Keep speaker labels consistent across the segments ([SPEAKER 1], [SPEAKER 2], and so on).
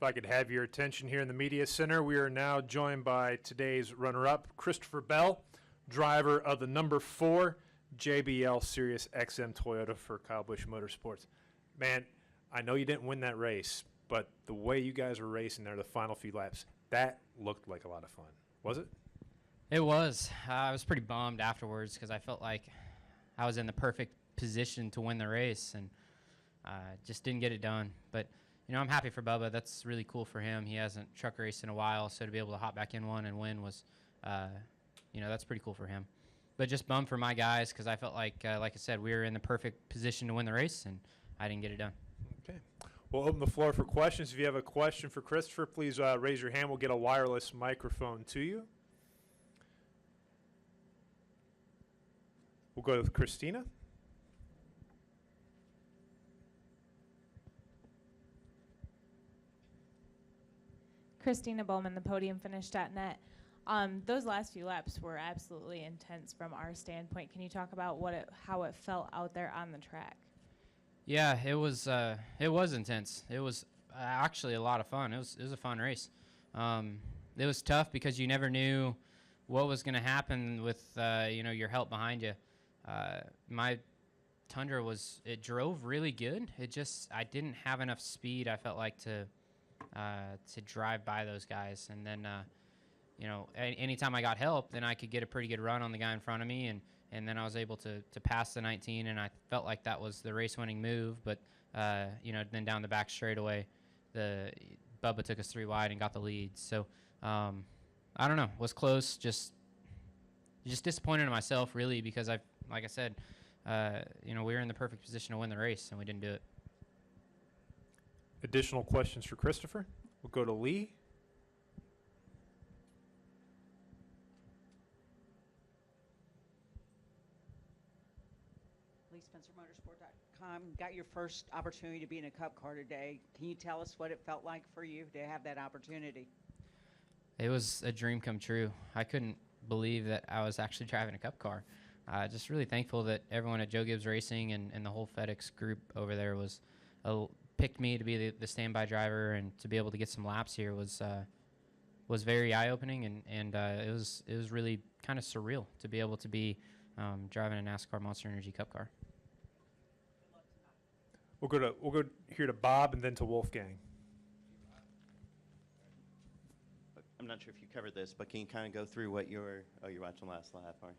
[SPEAKER 1] If I could have your attention here in the Media Center, we are now joined by today's runner-up, Christopher Bell, driver of the number 4 JBL SiriusXM Toyota for Kyle Busch Motorsports. Man, I know you didn't win that race, but the way you guys were racing there, the final few laps, that looked like a lot of fun. Was it?
[SPEAKER 2] It was. I was pretty bummed afterwards because I felt like I was in the perfect position to win the race and just didn't get it done. But you know, I'm happy for Bubba. That's really cool for him. He hasn't truck raced in a while, so to be able to hop back in one and win was, that's pretty cool for him. But just bummed for my guys because I felt like I said, we were in the perfect position to win the race, and I didn't get it done.
[SPEAKER 1] Okay. We'll open the floor for questions. If you have a question for Christopher, please raise your hand. We'll get a wireless microphone to you. We'll go with Christina.
[SPEAKER 3] Christina Bowman, thepodiumfinish.net. Those last few laps were absolutely intense from our standpoint. Can you talk about how it felt out there on the track?
[SPEAKER 2] Yeah, it was intense. It was actually a lot of fun. It was a fun race. It was tough because you never knew what was going to happen with your help behind you. My Tundra it drove really good. I didn't have enough speed, I felt like, to drive by those guys. And then, anytime I got help, then I could get a pretty good run on the guy in front of me, and then I was able to pass the 19, and I felt like that was the race-winning move. But, then down the back straightaway, Bubba took us 3 wide and got the lead. So, I don't know, was close, just disappointed in myself, really, because like I said, we were in the perfect position to win the race, and we didn't do it.
[SPEAKER 1] Additional questions for Christopher? We'll go to Lee.
[SPEAKER 4] Lee Spencer, Motorsport.com. Got your first opportunity to be in a Cup car today. Can you tell us what it felt like for you to have that opportunity?
[SPEAKER 2] It was a dream come true. I couldn't believe that I was actually driving a Cup car. Just really thankful that everyone at Joe Gibbs Racing and the whole FedEx group over there picked me to be the standby driver, and to be able to get some laps here was very eye-opening, and it was really kind of surreal to be able to be driving a NASCAR Monster Energy Cup car.
[SPEAKER 1] We'll go here to Bob and then to Wolfgang.
[SPEAKER 5] I'm not sure if you covered this, but can you kind of go through what you're watching last lap, or?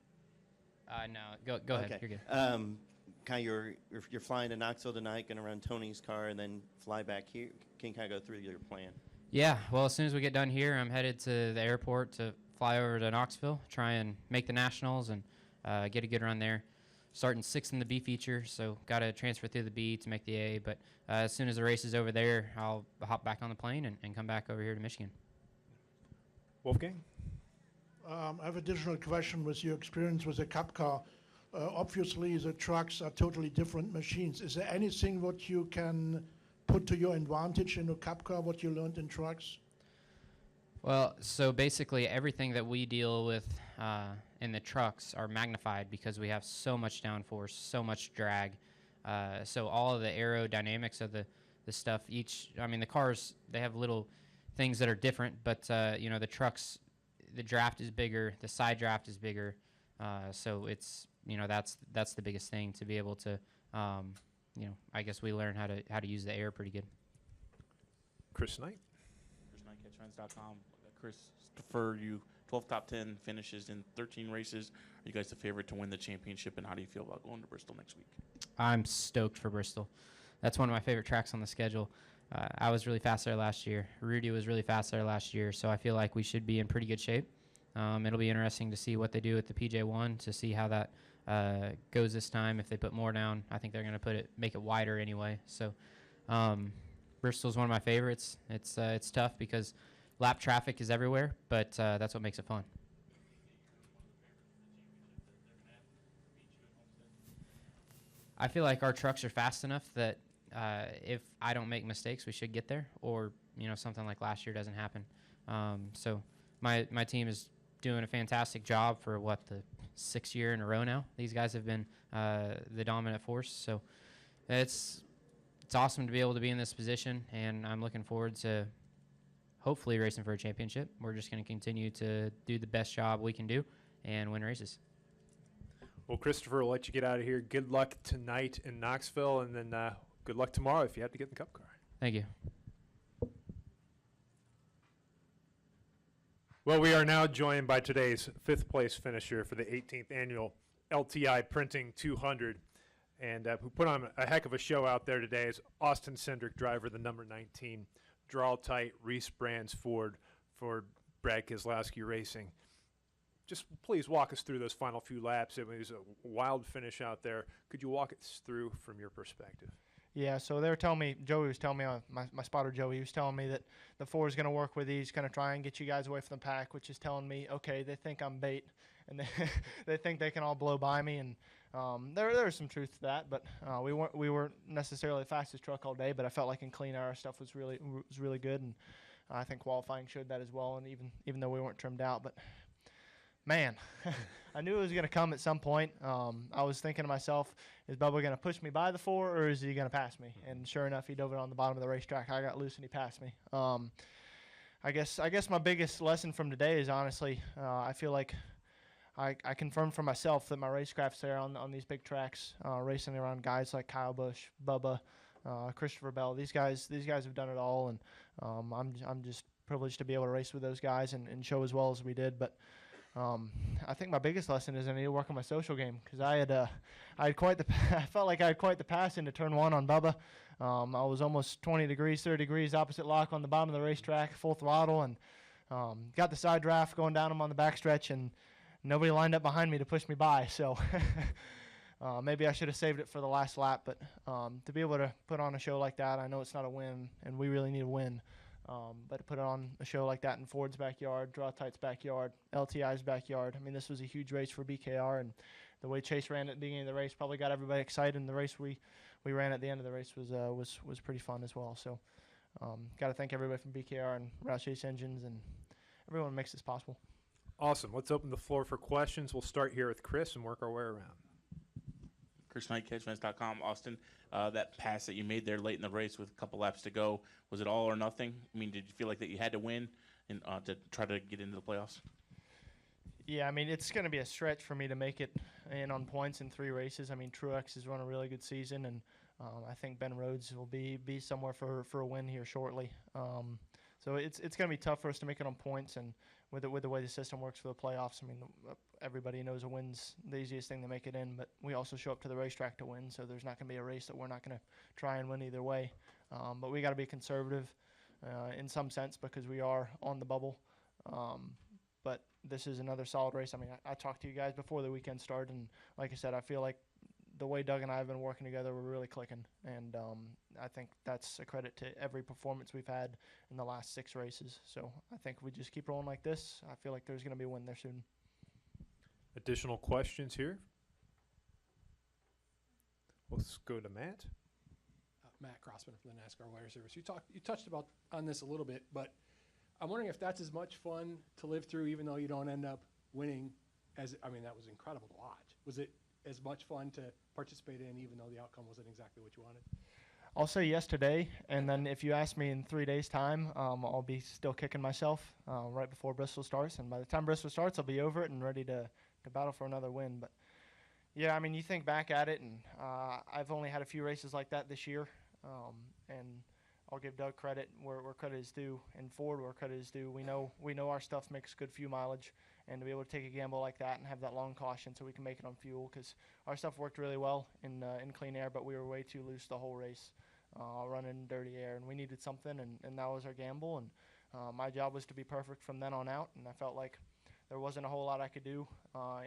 [SPEAKER 2] No, go ahead.
[SPEAKER 5] Okay.
[SPEAKER 2] You're good.
[SPEAKER 5] Kind of you're flying to Knoxville tonight, going to run Tony's car, and then fly back here. Can you kind of go through your plan?
[SPEAKER 2] Yeah, well, as soon as we get done here, I'm headed to the airport to fly over to Knoxville, try and make the Nationals, and get a good run there. Starting 6th in the B feature, so got to transfer through the B to make the A. But as soon as the race is over there, I'll hop back on the plane and come back over here to Michigan.
[SPEAKER 1] Wolfgang?
[SPEAKER 6] I have an additional question with your experience with a Cup car. Obviously, the trucks are totally different machines. Is there anything what you can put to your advantage in a Cup car, what you learned in trucks?
[SPEAKER 2] Well, so basically everything that we deal with in the trucks are magnified because we have so much downforce, so much drag. So all of the aerodynamics of the stuff, the cars, they have little things that are different, but the trucks, the draft is bigger, the side draft is bigger, so it's that's the biggest thing, to be able to I guess we learn how to use the air pretty good.
[SPEAKER 1] Chris Knight.
[SPEAKER 7] Chris Knight, catchfans.com. Christopher, you 12 top 10 finishes in 13 races. Are you guys the favorite to win the championship, and how do you feel about going to Bristol next week?
[SPEAKER 2] I'm stoked for Bristol. That's one of my favorite tracks on the schedule. I was really fast there last year. Rudy was really fast there last year, so I feel like we should be in pretty good shape. It'll be interesting to see what they do at the PJ1, to see how that goes this time. If they put more down, I think they're going to make it wider anyway. So Bristol's one of my favorites. It's tough because lap traffic is everywhere, but that's what makes it fun. I feel like our trucks are fast enough that if I don't make mistakes, we should get there, or something like last year doesn't happen. So my team is doing a fantastic job for the 6th year in a row now. These guys have been the dominant force, so it's awesome to be able to be in this position, and I'm looking forward to hopefully racing for a championship. We're just going to continue to do the best job we can do and win races.
[SPEAKER 1] Well, Christopher, we'll let you get out of here. Good luck tonight in Knoxville, and then good luck tomorrow if you have to get in the Cup car.
[SPEAKER 2] Thank you.
[SPEAKER 1] Well, we are now joined by today's fifth-place finisher for the 18th Annual LTI Printing 200, and who put on a heck of a show out there today is Austin Cindric, driver of the number 19 Draw-Tite Reese Brands Ford for Brad Keselowski Racing. Just please walk us through those final few laps. It was a wild finish out there. Could you walk us through from your perspective?
[SPEAKER 8] Yeah, so they were telling me, Joey was telling me, my spotter Joey, he was telling me that the Ford is going to work with these, going to try and get you guys away from the pack, which is telling me, okay, they think I'm bait, and they think they can all blow by me, and there's some truth to that, but we weren't necessarily the fastest truck all day, but I felt like in clean air our stuff was really good, and I think qualifying showed that as well, and even though we weren't trimmed out, but man, I knew it was going to come at some point. I was thinking to myself, is Bubba going to push me by the 4, or is he going to pass me? And sure enough, he dove it on the bottom of the racetrack. I got loose and he passed me. I guess my biggest lesson from today is honestly, I feel like I confirmed for myself that my racecraft's there on these big tracks, racing around guys like Kyle Busch, Bubba, Christopher Bell. These guys have done it all, and I'm just privileged to be able to race with those guys and show as well as we did. But I think my biggest lesson is I need to work on my social game, because I felt like I had quite the pass into turn 1 on Bubba. I was almost 20 degrees, 30 degrees opposite lock on the bottom of the racetrack, full throttle, and got the side draft going down him on the backstretch, and nobody lined up behind me to push me by. So maybe I should have saved it for the last lap. But to be able to put on a show like that, I know it's not a win, and we really need a win. But to put on a show like that in Ford's backyard, Draw-Tite's backyard, LTI's backyard, I mean, this was a huge race for BKR, and the way Chase ran at the beginning of the race probably got everybody excited, and the race we ran at the end of the race was pretty fun as well. So got to thank everybody from BKR and Roush Chase Engines and everyone who makes this possible.
[SPEAKER 1] Awesome. Let's open the floor for questions. We'll start here with Chris and work our way around.
[SPEAKER 7] Chris Knight, catchfans.com. Austin, that pass that you made there late in the race with a couple laps to go, was it all or nothing? I mean, did you feel like that you had to win and to try to get into the playoffs?
[SPEAKER 8] Yeah, I mean, it's going to be a stretch for me to make it in on points in 3 races. I mean, Truex has run a really good season, and I think Ben Rhodes will be somewhere for a win here shortly. So it's going to be tough for us to make it on points, and with the way the system works for the playoffs, I mean, everybody knows a win's the easiest thing to make it in, but we also show up to the racetrack to win, so there's not going to be a race that we're not going to try and win either way. But we got to be conservative in some sense because we are on the bubble. But this is another solid race. I mean, I talked to you guys before the weekend started, and like I said, I feel like the way Doug and I have been working together, we're really clicking, and I think that's a credit to every performance we've had in the last 6 races. So I think we just keep rolling like this. I feel like there's going to be a win there soon.
[SPEAKER 1] Additional questions here? Let's go to Matt.
[SPEAKER 9] Matt Crossman from the NASCAR Wire Service. You touched on this a little bit, but I'm wondering if that's as much fun to live through, even though you don't end up winning. That was incredible to watch. Was it as much fun to participate in, even though the outcome wasn't exactly what you wanted?
[SPEAKER 8] I'll say yes today, and then if you ask me in 3 days' time, I'll be still kicking myself right before Bristol starts, and by the time Bristol starts, I'll be over it and ready to battle for another win. But yeah, I mean, you think back at it, and I've only had a few races like that this year, and I'll give Doug credit where credit is due, and Ford where credit is due. We know our stuff makes good fuel mileage, and to be able to take a gamble like that and have that long caution so we can make it on fuel, because our stuff worked really well in clean air, but we were way too loose the whole race, running in dirty air, and we needed something, and that was our gamble. And my job was to be perfect from then on out, and I felt like there wasn't a whole lot I could do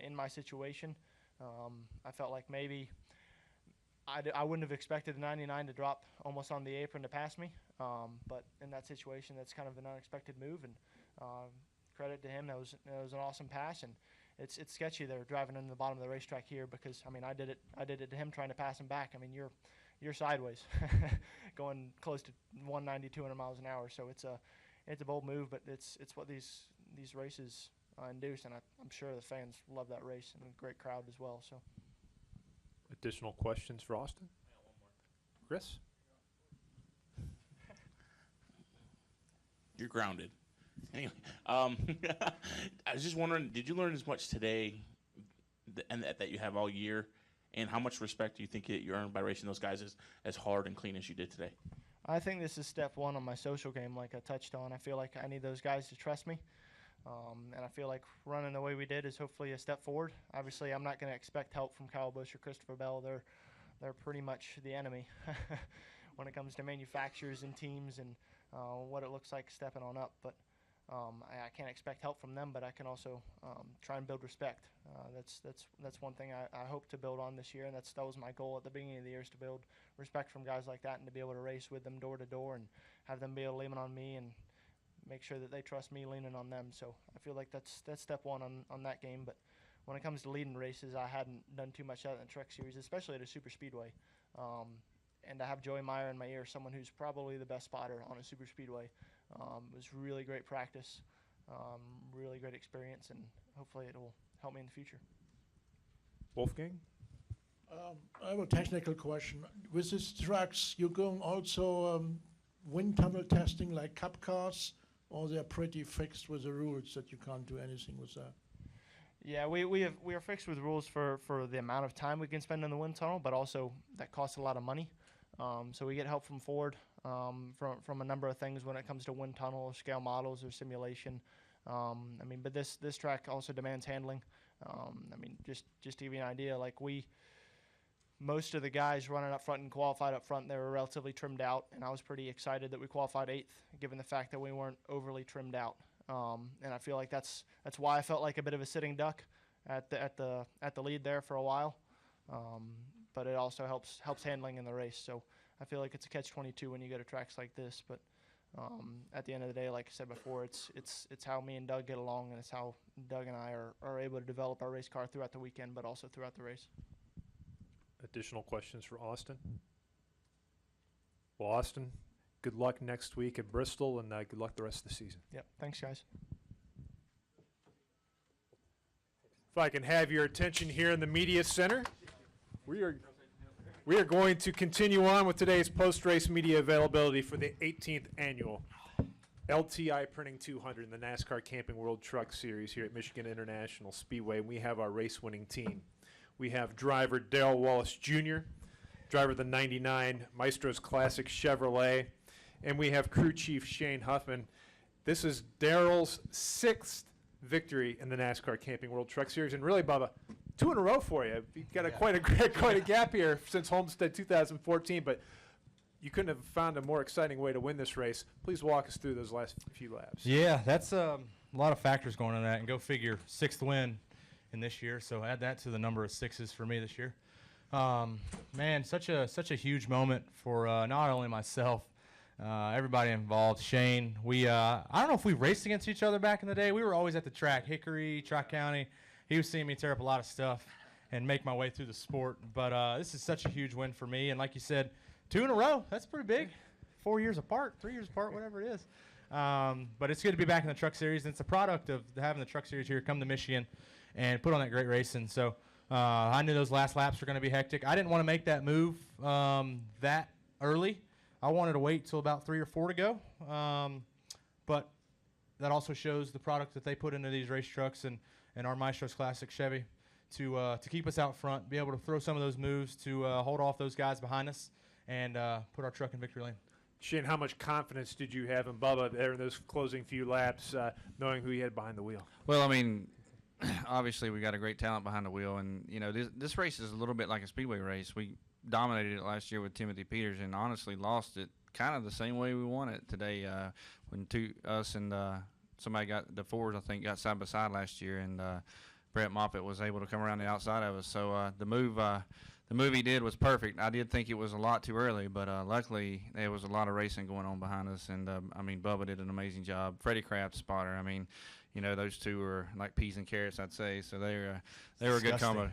[SPEAKER 8] in my situation. I felt like maybe I wouldn't have expected a 99 to drop almost on the apron to pass me, but in that situation, that's kind of an unexpected move, and credit to him. That was an awesome pass, and it's sketchy there driving into the bottom of the racetrack here, because I mean I did it to him trying to pass him back. I mean you're sideways going close to 190, 200 miles an hour, so it's a bold move, but it's what these races induce, and I'm sure the fans love that race, and a great crowd as well. So
[SPEAKER 1] Additional questions for Austin? Chris?
[SPEAKER 7] You're grounded. Anyway, I was just wondering, did you learn as much today and that you have all year? And how much respect do you think you earned by racing those guys as hard and clean as you did today?
[SPEAKER 8] I think this is step one on my social game, like I touched on. I feel like I need those guys to trust me. And I feel like running the way we did is hopefully a step forward. Obviously, I'm not going to expect help from Kyle Busch or Christopher Bell. They're pretty much the enemy when it comes to manufacturers and teams and what it looks like stepping on up. But I can't expect help from them, but I can also try and build respect. That's one thing I hope to build on this year, and that was my goal at the beginning of the year, is to build respect from guys like that and to be able to race with them door to door and have them be able to lean on me and make sure that they trust me leaning on them. So I feel like that's step one on that game. But when it comes to leading races, I hadn't done too much of that in the Truck Series, especially at a super speedway. And to have Joey Meyer in my ear, someone who's probably the best spotter on a super speedway, was really great practice, really great experience, and hopefully it will help me in the future.
[SPEAKER 1] Wolfgang?
[SPEAKER 6] I have a technical question. With these trucks, you're going also wind tunnel testing like cup cars, or they're pretty fixed with the rules that you can't do anything with that?
[SPEAKER 8] Yeah, we are fixed with rules for the amount of time we can spend in the wind tunnel, but also that costs a lot of money. So we get help from Ford from a number of things when it comes to wind tunnel, scale models, or simulation. But this track also demands handling. Just to give you an idea, like most of the guys running up front and qualified up front, they were relatively trimmed out, and I was pretty excited that we qualified 8th, given the fact that we weren't overly trimmed out. And I feel like that's why I felt like a bit of a sitting duck at the lead there for a while. But it also helps handling in the race. So I feel like it's a catch-22 when you go to tracks like this. But at the end of the day, like I said before, it's how me and Doug get along, and it's how Doug and I are able to develop our race car throughout the weekend, but also throughout the race.
[SPEAKER 1] Additional questions for Austin? Well, Austin, good luck next week at Bristol, and good luck the rest of the season.
[SPEAKER 8] Yep. Thanks, guys.
[SPEAKER 1] If I can have your attention here in the media center, we are going to continue on with today's post-race media availability for the 18th annual LTI Printing 200 in the NASCAR Camping World Truck Series here at Michigan International Speedway. We have our race-winning team. We have driver Darrell Wallace Jr., driver of the 99 Maestro's Classic Chevrolet, and we have crew chief Shane Huffman. This is Darrell's 6th victory in the NASCAR Camping World Truck Series, and really, Bubba, 2 in a row for you. You've got quite a gap here since Homestead 2014, but you couldn't have found a more exciting way to win this race. Please walk us through those last few laps.
[SPEAKER 10] Yeah, that's a lot of factors going into that, and go figure, 6th win in this year, so add that to the number of 6s for me this year. Man, such a huge moment for not only myself, everybody involved. Shane, I don't know if we raced against each other back in the day. We were always at the track, Hickory, Tri-County. He was seeing me tear up a lot of stuff and make my way through the sport. But this is such a huge win for me. And like you said, 2 in a row, that's pretty big. 4 years apart, 3 years apart, whatever it is. But it's good to be back in the Truck Series. And it's a product of having the Truck Series here come to Michigan and put on that great racing. So I knew those last laps were going to be hectic. I didn't want to make that move that early. I wanted to wait till about 3 or 4 to go. But that also shows the product that they put into these race trucks and our Maestro's Classic Chevy to keep us out front, be able to throw some of those moves to hold off those guys behind us and put our truck in victory lane.
[SPEAKER 1] Shane, how much confidence did you have in Bubba there in those closing few laps, knowing who he had behind the wheel?
[SPEAKER 11] Well, I mean, obviously we got a great talent behind the wheel, and this race is a little bit like a speedway race. We dominated it last year with Timothy Peters and honestly lost it kind of the same way we won it today when us and somebody got the Fords, I think, got side by side last year, and Brett Moffitt was able to come around the outside of us. So the move he did was perfect. I did think it was a lot too early, but luckily there was a lot of racing going on behind us, and Bubba did an amazing job. Freddie Kraft, spotter. Those two were like peas and carrots, I'd say. So they were a good combo.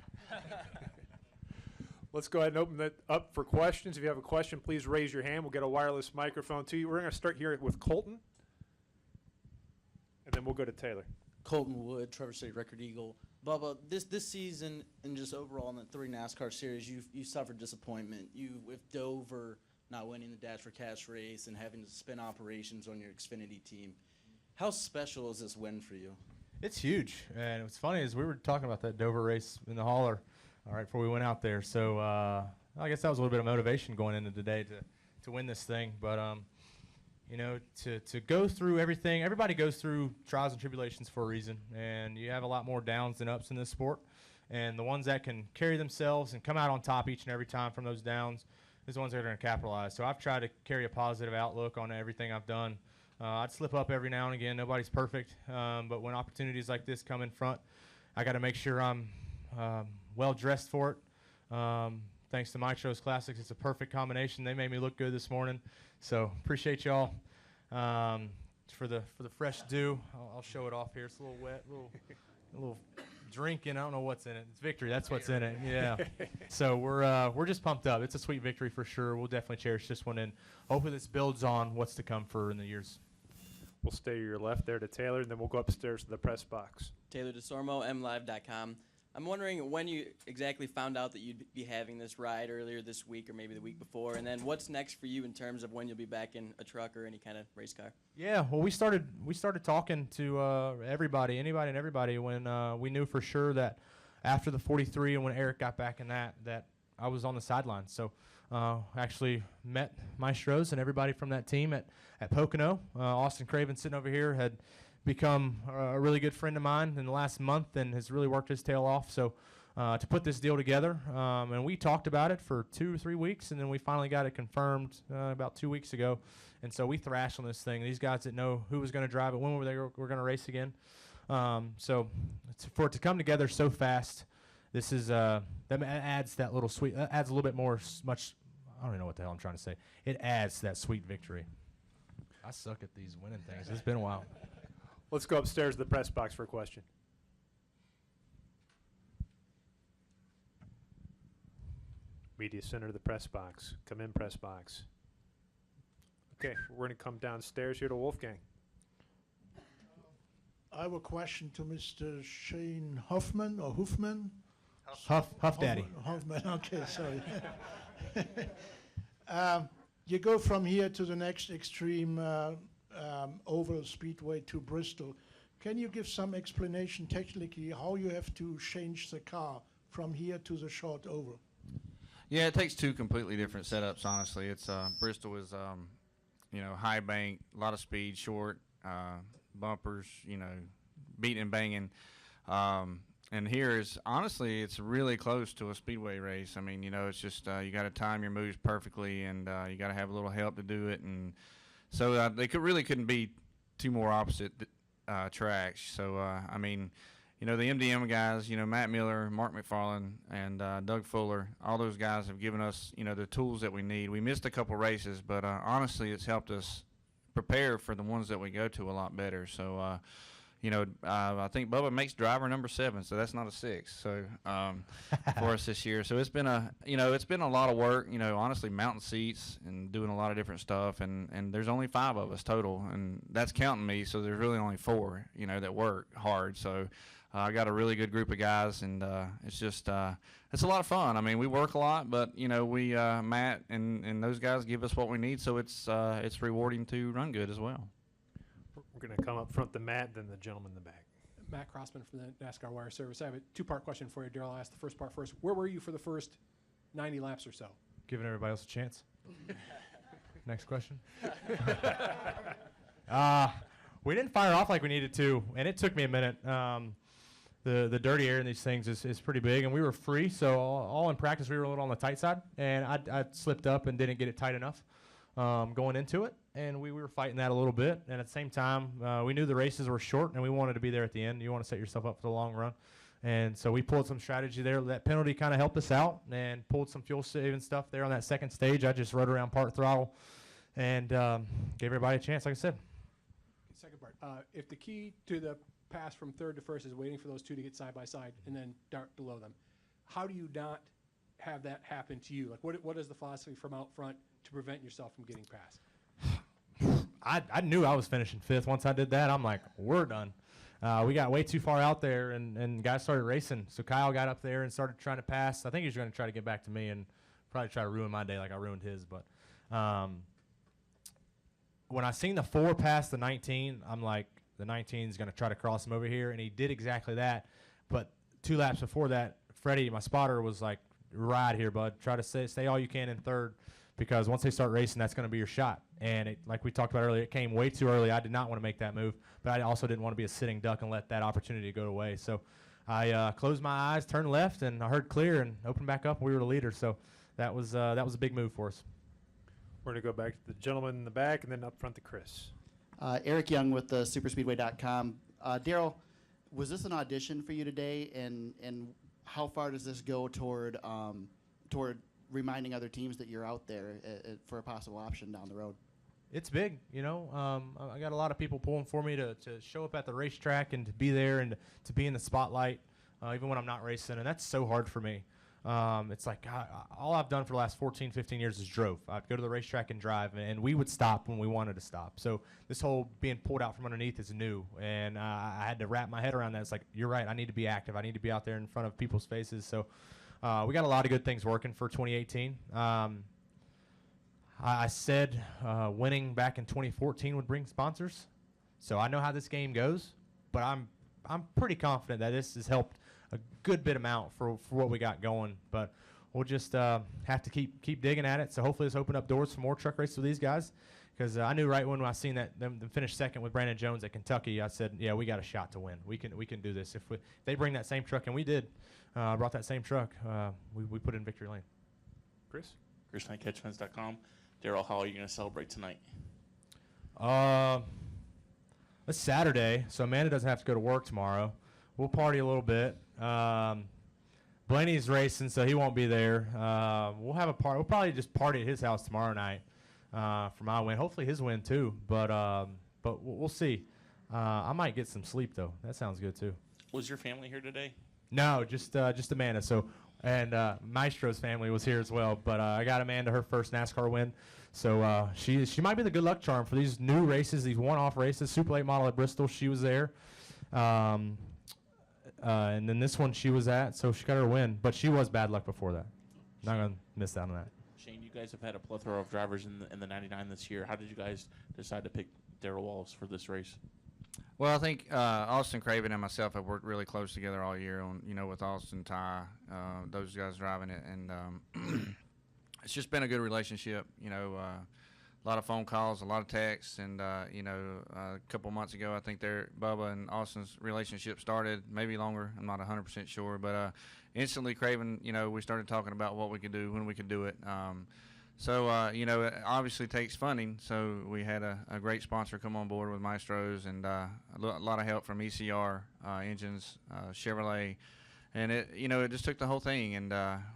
[SPEAKER 1] Let's go ahead and open that up for questions. If you have a question, please raise your hand. We'll get a wireless microphone to you. We're going to start here with Colton, and then we'll go to Taylor.
[SPEAKER 12] Colton Wood, Traverse City Record Eagle. Bubba, this season and just overall in the 3 NASCAR series, you suffered disappointment. You with Dover, not winning the Dash for Cash race and having to spin operations on your Xfinity team. How special is this win for you?
[SPEAKER 10] It's huge, and what's funny is we were talking about that Dover race in the hauler, all right, before we went out there. So I guess that was a little bit of motivation going into today to win this thing. But you know, to go through everything, everybody goes through trials and tribulations for a reason, and you have a lot more downs than ups in this sport. And the ones that can carry themselves and come out on top each and every time from those downs is the ones that are going to capitalize. So I've tried to carry a positive outlook on everything I've done. I'd slip up every now and again. Nobody's perfect. But when opportunities like this come in front, I got to make sure I'm well dressed for it. Thanks to Maestro's Classics, it's a perfect combination. They made me look good this morning. So appreciate y'all. For the fresh dew, I'll show it off here. It's a little wet, a little drinking. I don't know what's in it. It's victory. That's what's in it. Yeah. So we're just pumped up. It's a sweet victory for sure. We'll definitely cherish this one, and hopefully this builds on what's to come for in the years.
[SPEAKER 1] We'll stay to your left there to Taylor, and then we'll go upstairs to the press box.
[SPEAKER 13] Taylor DeSormo, MLive.com. I'm wondering when you exactly found out that you'd be having this ride earlier this week or maybe the week before, and then what's next for you in terms of when you'll be back in a truck or any kind of race car?
[SPEAKER 10] Yeah, well, we started talking to anybody and everybody when we knew for sure that after the 43 and when Eric got back in that I was on the sidelines. So actually met Maestros and everybody from that team at Pocono. Austin Craven sitting over here had become a really good friend of mine in the last month and has really worked his tail off. So to put this deal together, and we talked about it for 2 or 3 weeks, and then we finally got it confirmed about 2 weeks ago. And so we thrashed on this thing. These guys didn't know who was going to drive it, when were going to race again. So for it to come together so fast, this is that adds that little sweet, adds a little bit more much. I don't even know what the hell I'm trying to say. It adds that sweet victory. I suck at these winning things. It's been a while.
[SPEAKER 1] Let's go upstairs to the press box for a question. Media center to the press box. Come in, press box. Okay, we're going to come downstairs here to Wolfgang.
[SPEAKER 6] I have a question to Mr. Shane Huffman or Huffman.
[SPEAKER 10] Huff Daddy.
[SPEAKER 6] Huffman, okay, sorry. You go from here to the next extreme oval speedway to Bristol. Can you give some explanation technically how you have to change the car from here to the short oval?
[SPEAKER 11] Yeah, it takes two completely different setups, honestly. It's Bristol is high bank, a lot of speed, short, bumpers, beating and banging. And here is, honestly, it's really close to a speedway race. I mean, it's just you got to time your moves perfectly, and you got to have a little help to do it. And so they couldn't be two more opposite tracks. So, I mean, the MDM guys, Matt Miller, Mark McFarland, and Doug Fuller, all those guys have given us, the tools that we need. We missed a couple races, but honestly, it's helped us prepare for the ones that we go to a lot better. So, I think Bubba makes driver number 7, so that's not a 6. So for us this year, so it's been it's been a lot of work. Honestly, mountain seats and doing a lot of different stuff, and there's only 5 of us total, and that's counting me. So there's really only 4, that work hard. So I got a really good group of guys, and it's just it's a lot of fun. I mean, we work a lot, but we Matt and those guys give us what we need, so it's rewarding to run good as well.
[SPEAKER 1] We're going to come up front to Matt, then the gentleman in the back.
[SPEAKER 9] Matt Crossman from the NASCAR Wire Service. I have a 2-part question for you, Darrell. I'll ask the first part first. Where were you for the first 90 laps or so? Giving
[SPEAKER 10] everybody else a chance. Next question. We didn't fire off like we needed to, and it took me a minute. The dirty air in these things is pretty big, and we were free, so all in practice we were a little on the tight side, and I slipped up and didn't get it tight enough going into it. And we were fighting that a little bit. And at the same time, we knew the races were short, and we wanted to be there at the end. You want to set yourself up for the long run. And so we pulled some strategy there. That penalty kind of helped us out and pulled some fuel-saving stuff there on that second stage. I just rode around part throttle and gave everybody a chance, like I said.
[SPEAKER 9] Second part. If the key to the pass from third to first is waiting for those two to get side by side and then dart below them, how do you not have that happen to you? Like, what is the philosophy from out front to prevent yourself from getting past?
[SPEAKER 10] I knew I was finishing 5th. Once I did that, I'm like, we're done. We got way too far out there, and guys started racing. So Kyle got up there and started trying to pass. I think he was going to try to get back to me and probably try to ruin my day like I ruined his. But When I seen the 4 pass the 19, I'm like, the 19 is going to try to cross him over here, and he did exactly that. But 2 laps before that, Freddie, my spotter, was like, right here, bud. Try to stay all you can in third, because once they start racing, that's going to be your shot. And it, like we talked about earlier, it came way too early. I did not want to make that move, but I also didn't want to be a sitting duck and let that opportunity go away. So I closed my eyes, turned left, and I heard clear and opened back up, and we were the leader. So that was a big move for us.
[SPEAKER 1] We're going to go back to the gentleman in the back and then up front to Chris.
[SPEAKER 14] Eric Young with the superspeedway.com. Darrell, was this an audition for you today, and how far does this go toward reminding other teams that you're out there for a possible option down the road?
[SPEAKER 10] It's big, you know. I got a lot of people pulling for me to show up at the racetrack and to be there and to be in the spotlight, even when I'm not racing, and that's so hard for me. It's like all I've done for the last 14, 15 years is drove. I'd go to the racetrack and drive, and we would stop when we wanted to stop. So this whole being pulled out from underneath is new, and I had to wrap my head around that. It's like, you're right, I need to be active. I need to be out there in front of people's faces. So we got a lot of good things working for 2018. I said winning back in 2014 would bring sponsors. So I know how this game goes, but I'm pretty confident that this has helped a good bit amount for what we got going. But we'll just have to keep digging at it. So hopefully this open up doors for more truck races with these guys, because I knew right when I seen that them finish second with Brandon Jones at Kentucky, I said, yeah, we got a shot to win. We can do this. If they bring that same truck, and we did, brought that same truck, we put it in victory lane.
[SPEAKER 1] Chris?
[SPEAKER 7] ChrisKnightCatchfence.com. Darrell, how are you going to celebrate tonight?
[SPEAKER 10] It's Saturday, so Amanda doesn't have to go to work tomorrow. We'll party a little bit. Blaney's racing, so he won't be there. We'll have a party. We'll probably just party at his house tomorrow night for my win. Hopefully his win too, but we'll see. I might get some sleep though. That sounds good too.
[SPEAKER 7] Was your family here today?
[SPEAKER 10] No, just Amanda. So, and Maestro's family was here as well. But I got Amanda her first NASCAR win, so she might be the good luck charm for these new races, these one-off races. Super Late Model at Bristol, she was there, and then this one she was at, so she got her win. But she was bad luck before that. Not gonna miss out on that.
[SPEAKER 7] Shane, you guys have had a plethora of drivers in the 99 this year. How did you guys decide to pick Darrell Wallace for this race?
[SPEAKER 11] Well, I think Austin Craven and myself have worked really close together all year on, with Austin, Ty, those guys driving it, and it's just been a good relationship. A lot of phone calls, a lot of texts, and a couple months ago, I think Bubba and Austin's relationship started, maybe longer. I'm not 100% sure, but instantly Craven, we started talking about what we could do, when we could do it. So, it obviously takes funding, so we had a great sponsor come on board with Maestro's, and a lot of help from ECR, Engines, Chevrolet, and it just took the whole thing, and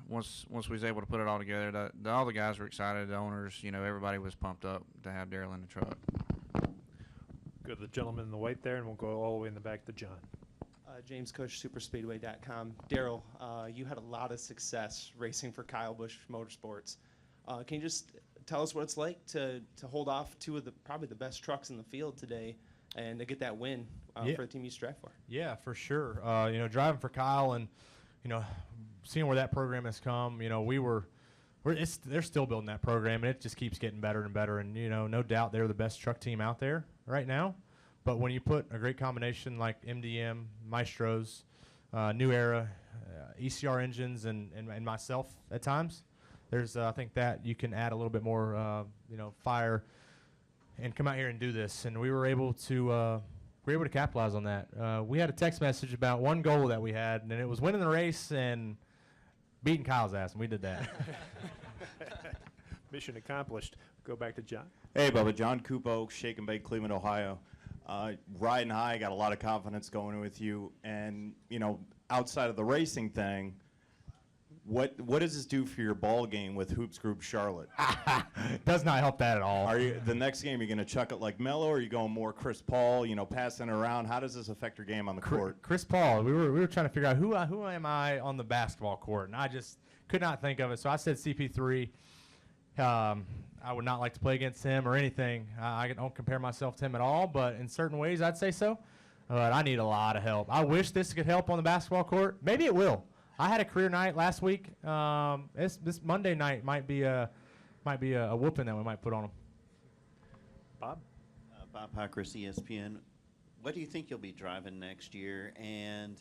[SPEAKER 11] once we was able to put it all together, all the guys were excited, the owners, everybody was pumped up to have Darrell in the truck.
[SPEAKER 1] Go to the gentleman in the white there, and we'll go all the way in the back to John.
[SPEAKER 15] James Cush, superspeedway.com. Darrell, you had a lot of success racing for Kyle Busch Motorsports. Can you just tell us what it's like to hold off two of probably the best trucks in the field today and to get that win for the team you strive for?
[SPEAKER 10] Yeah, for sure. Driving for Kyle and, seeing where that program has come, they're still building that program, and it just keeps getting better and better. And, no doubt they're the best truck team out there right now. But when you put a great combination like MDM, Maestro's, New Era, ECR Engines, and myself at times, there's I think that you can add a little bit more fire and come out here and do this, and we were able to capitalize on that. We had a text message about one goal that we had, and it was winning the race and beating Kyle's ass, and we did that.
[SPEAKER 1] Mission accomplished. Go back to John.
[SPEAKER 16] Hey, Bubba. John Cupo, Shake and Bake, Cleveland, Ohio. Riding high, got a lot of confidence going with you, and outside of the racing thing, what does this do for your ball game with Hoops Group Charlotte?
[SPEAKER 10] Does not help that at all.
[SPEAKER 16] Are you the next game? You're going to chuck it like Mello, or are you going more Chris Paul? Passing it around. How does this affect your game on the court?
[SPEAKER 10] Chris Paul. We were trying to figure out who am I on the basketball court, and I just could not think of it. So I said CP3. I would not like to play against him or anything. I don't compare myself to him at all, but in certain ways I'd say so. But I need a lot of help. I wish this could help on the basketball court. Maybe it will. I had a career night last week. This Monday night might be might be a whooping that we might put on them.
[SPEAKER 1] Bob?
[SPEAKER 5] Bob Pockris, ESPN. What do you think you'll be driving next year? And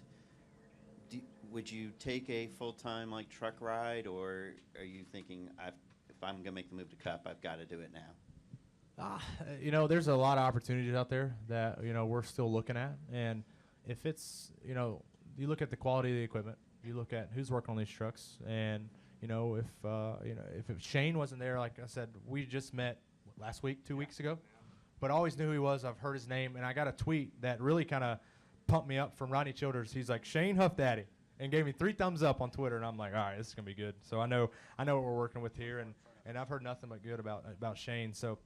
[SPEAKER 5] would you take a full-time like truck ride, or are you thinking if I'm going to make the move to Cup, I've got to do it now?
[SPEAKER 10] There's a lot of opportunities out there that we're still looking at, and if it's you look at the quality of the equipment, you look at who's working on these trucks, and if Shane wasn't there, like I said, we just met last week, 2 weeks ago, but I always knew who he was. I've heard his name, and I got a tweet that really kind of pumped me up from Rodney Childers. He's like, Shane Huff Daddy, and gave me 3 thumbs up on Twitter, and I'm like, all right, this is gonna be good. So I know what we're working with here, and I've heard nothing but good about Shane. So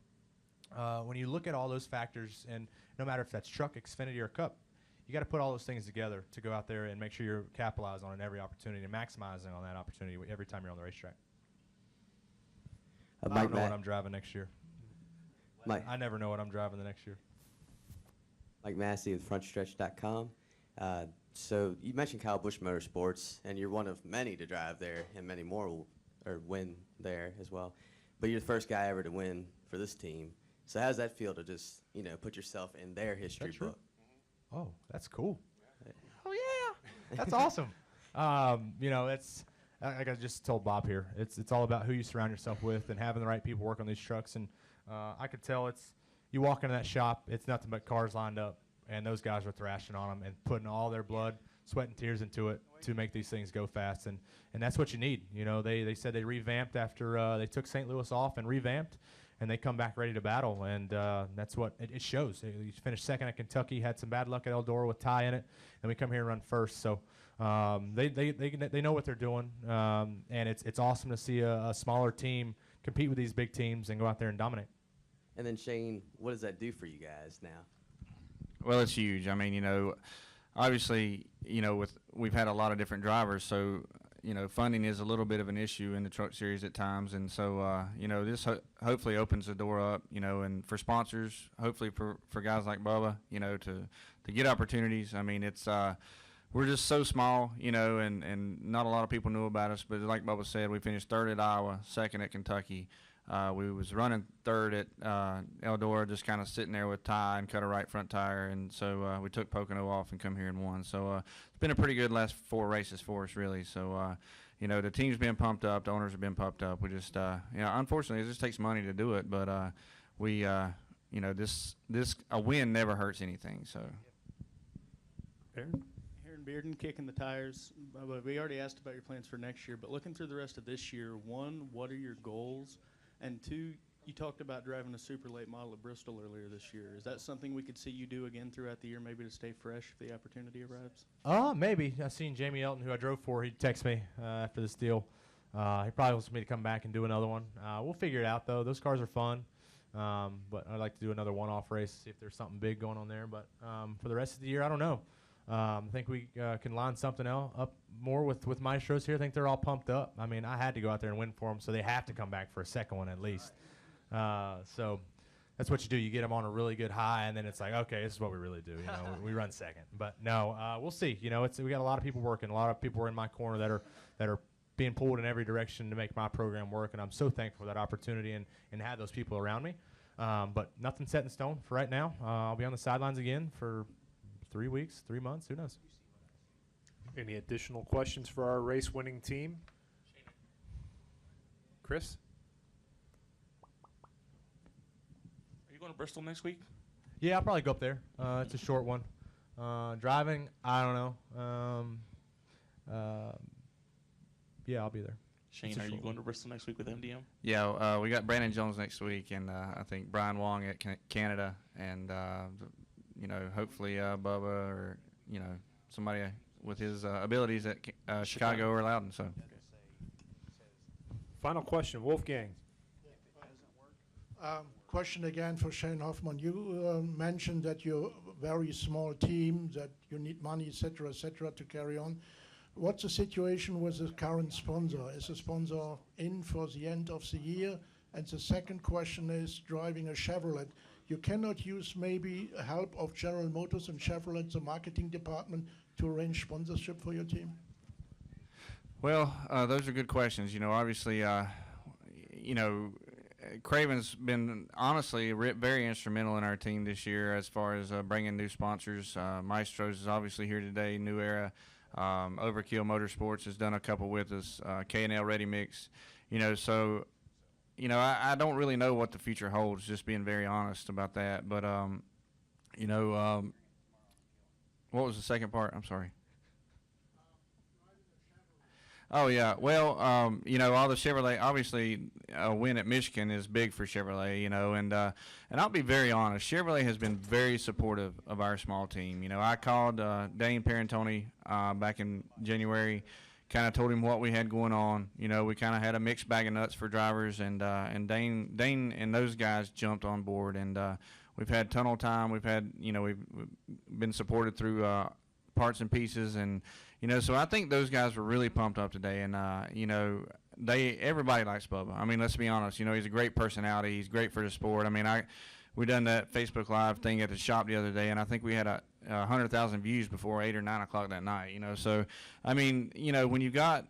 [SPEAKER 10] when you look at all those factors, and no matter if that's truck, Xfinity, or Cup, you got to put all those things together to go out there and make sure you're capitalizing on every opportunity and maximizing on that opportunity every time you're on the racetrack. I don't know what I'm driving next year. I never know what I'm driving the next year.
[SPEAKER 17] Mike Massey with FrontStretch.com. So you mentioned Kyle Busch Motorsports, and you're one of many to drive there, and many more will win there as well. But you're the first guy ever to win for this team. So how does that feel to just put yourself in their history book?
[SPEAKER 10] Oh, that's cool. Oh yeah, that's awesome. It's like I just told Bob here. It's all about who you surround yourself with and having the right people work on these trucks. And I could tell you walk into that shop, it's nothing but cars lined up, and those guys are thrashing on them and putting all their blood, sweat, and tears into it to make these things go fast. And that's what you need. They said they revamped after they took St. Louis off and revamped, and they come back ready to battle. And that's what it shows. You finished second at Kentucky, had some bad luck at Eldora with Ty in it, and we come here and run first. So they know what they're doing, and it's awesome to see a smaller team compete with these big teams and go out there and dominate.
[SPEAKER 17] And then Shane, what does that do for you guys now?
[SPEAKER 11] Well, it's huge. I mean, obviously, we've had a lot of different drivers, so funding is a little bit of an issue in the truck series at times, and so this hopefully opens the door up, and for sponsors, hopefully for guys like Bubba, to get opportunities. I mean, it's we're just so small, and not a lot of people knew about us, but like Bubba said, we finished third at Iowa, second at Kentucky. We was running third at Eldora, just kind of sitting there with Ty and cut a right front tire, and so we took Pocono off and come here and won. So it's been a pretty good last 4 races for us, really. So the team's been pumped up, the owners have been pumped up. We just unfortunately, it just takes money to do it, but we this a win never hurts anything. So.
[SPEAKER 1] Aaron
[SPEAKER 18] Bearden kicking the tires. We already asked about your plans for next year, but looking through the rest of this year, 1, what are your goals? And 2, you talked about driving a super late model at Bristol earlier this year. Is that something we could see you do again throughout the year, maybe to stay fresh if the opportunity arrives?
[SPEAKER 10] Maybe. I seen Jamie Elton, who I drove for. He texted me after this deal. He probably wants me to come back and do another one. We'll figure it out, though. Those cars are fun. But I'd like to do another one-off race, see if there's something big going on there. But for the rest of the year, I don't know. I think we can line something else up more with Maestros here. I think they're all pumped up. I mean, I had to go out there and win for them, so they have to come back for a second one at least. So that's what you do. You get them on a really good high, and then it's like, okay, this is what we really do. We run second. But no, we'll see. We got a lot of people working. A lot of people are in my corner that are being pulled in every direction to make my program work, and I'm so thankful for that opportunity and have those people around me. But nothing set in stone for right now. I'll be on the sidelines again for 3 weeks, 3 months, who knows?
[SPEAKER 1] Any additional questions for our race-winning team? Chris?
[SPEAKER 7] Are you going to Bristol next week?
[SPEAKER 10] Yeah, I'll probably go up there. It's a short one. Driving, I don't know. Yeah, I'll be there.
[SPEAKER 7] Shane, are you going to Bristol next week with MDM?
[SPEAKER 11] Yeah, we got Brandon Jones next week, and I think Brian Wong at Canada, and hopefully Bubba or somebody with his abilities at Chicago or Loudon. So.
[SPEAKER 1] Final question, Wolfgang.
[SPEAKER 6] Question again for Shane Huffman. You mentioned that you're a very small team, that you need money, et cetera, to carry on. What's the situation with the current sponsor? Is the sponsor in for the end of the year? And the second question is driving a Chevrolet. You cannot use maybe help of General Motors and Chevrolet, the marketing department, to arrange sponsorship for your team?
[SPEAKER 11] Well, those are good questions. Obviously, Craven's been honestly very instrumental in our team this year as far as bringing new sponsors. Maestro's is obviously here today, New Era. Overkill Motorsports has done a couple with us. K&L Ready Mix. So I don't really know what the future holds, just being very honest about that. But, what was the second part? I'm sorry. Oh, yeah. Well, all the Chevrolet, obviously, a win at Michigan is big for Chevrolet, and I'll be very honest. Chevrolet has been very supportive of our small team. I called Dane Parentoni back in January, kind of told him what we had going on. We kind of had a mixed bag of nuts for drivers, and Dane and those guys jumped on board, and we've had tunnel time. We've had, we've been supported through parts and pieces, and so I think those guys were really pumped up today, and everybody likes Bubba. I mean, let's be honest. He's a great personality. He's great for the sport. I mean, we done that Facebook Live thing at the shop the other day, and I think we had 100,000 views before 8 or 9 o'clock that night. So I mean, when you've got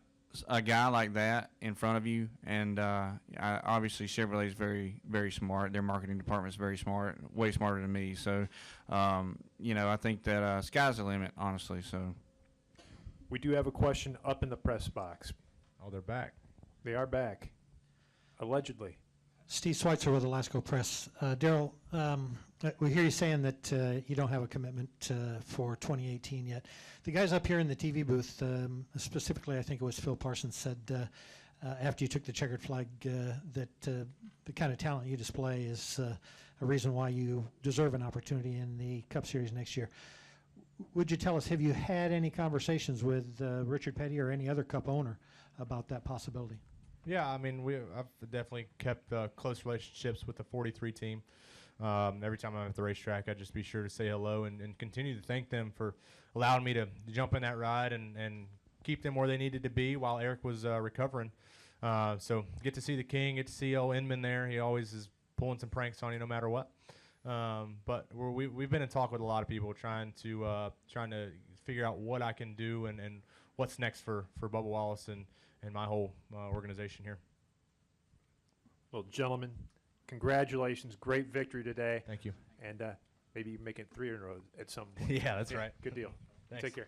[SPEAKER 11] a guy like that in front of you, and obviously Chevrolet's very, very smart. Their marketing department's very smart, way smarter than me. So I think that sky's the limit, honestly. So.
[SPEAKER 1] We do have a question up in the press box.
[SPEAKER 10] Oh, they're back.
[SPEAKER 1] They are back, allegedly.
[SPEAKER 19] Steve Schweitzer with Alaska Press. Darrell, we hear you saying that you don't have a commitment for 2018 yet. The guys up here in the TV booth, specifically I think it was Phil Parsons, said after you took the checkered flag that the kind of talent you display is a reason why you deserve an opportunity in the Cup Series next year. Would you tell us, have you had any conversations with Richard Petty or any other Cup owner about that possibility?
[SPEAKER 10] Yeah, I mean, I've definitely kept close relationships with the 43 team. Every time I'm at the racetrack, I just be sure to say hello and continue to thank them for allowing me to jump in that ride and keep them where they needed to be while Eric was recovering. So get to see the King, get to see old Inman there. He always is pulling some pranks on you no matter what. But we've been in talk with a lot of people trying to figure out what I can do and what's next for Bubba Wallace and my whole organization here.
[SPEAKER 1] Well, gentlemen, congratulations. Great victory today.
[SPEAKER 10] Thank you.
[SPEAKER 1] And maybe you make it 3 in a row at some point.
[SPEAKER 10] Yeah, that's right.
[SPEAKER 1] Good deal.
[SPEAKER 10] Thanks.
[SPEAKER 1] Take care.